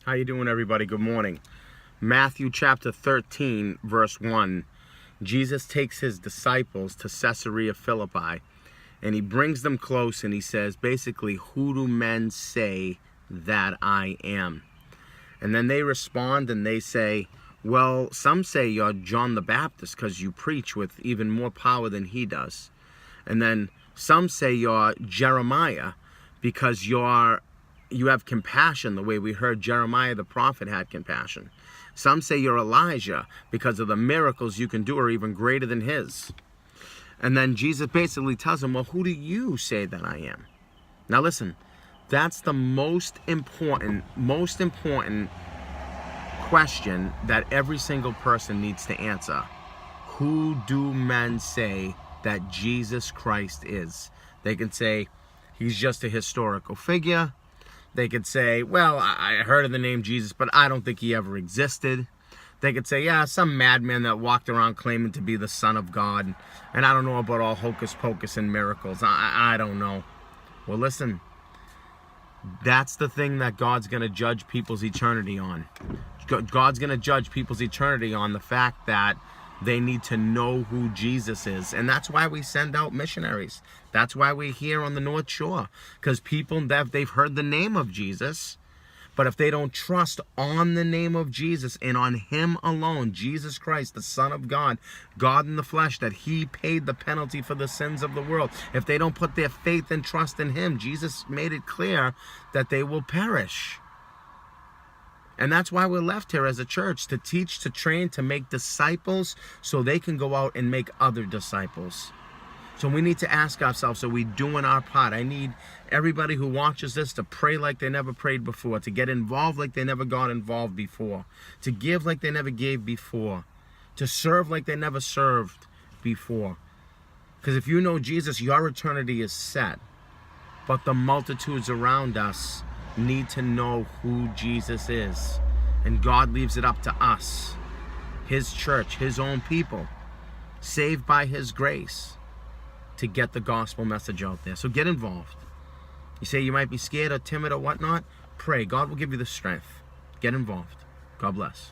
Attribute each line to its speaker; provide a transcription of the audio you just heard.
Speaker 1: How you doing, everybody? Good morning. Matthew chapter 13, verse 1. Jesus takes his disciples to Caesarea Philippi, and he brings them close, and he says, basically, who do men say that I am? And then they respond, and they say, well, some say you're John the Baptist because you preach with even more power than he does. And then some say you're Jeremiah because you have compassion the way we heard Jeremiah the prophet had compassion. Some say you're Elijah because of the miracles you can do are even greater than his. And then Jesus basically tells them, well, who do you say that I am? Now listen, that's the most important question that every single person needs to answer. Who do men say that Jesus Christ is? They can say he's just a historical figure. They could say, well, I heard of the name Jesus, but I don't think he ever existed. They could say, yeah, some madman that walked around claiming to be the Son of God. And I don't know about all hocus pocus and miracles. I don't know. Well, listen, that's the thing that God's going to judge people's eternity on. God's going to judge people's eternity on the fact that they need to know who Jesus is. And that's why we send out missionaries. That's why we're here on the North Shore. Because people, they've heard the name of Jesus. But if they don't trust on the name of Jesus and on him alone, Jesus Christ, the Son of God, God in the flesh, that he paid the penalty for the sins of the world. If they don't put their faith and trust in him, Jesus made it clear that they will perish. And that's why we're left here as a church, to teach, to train, to make disciples so they can go out and make other disciples. So we need to ask ourselves, are we doing our part? I need everybody who watches this to pray like they never prayed before, to get involved like they never got involved before, to give like they never gave before, to serve like they never served before. Because if you know Jesus, your eternity is set. But the multitudes around us need to know who Jesus is. And God leaves it up to us, his church, his own people, saved by his grace, to get the gospel message out there. So get involved. You say you might be scared or timid or whatnot, pray. God will give you the strength. Get involved. God bless.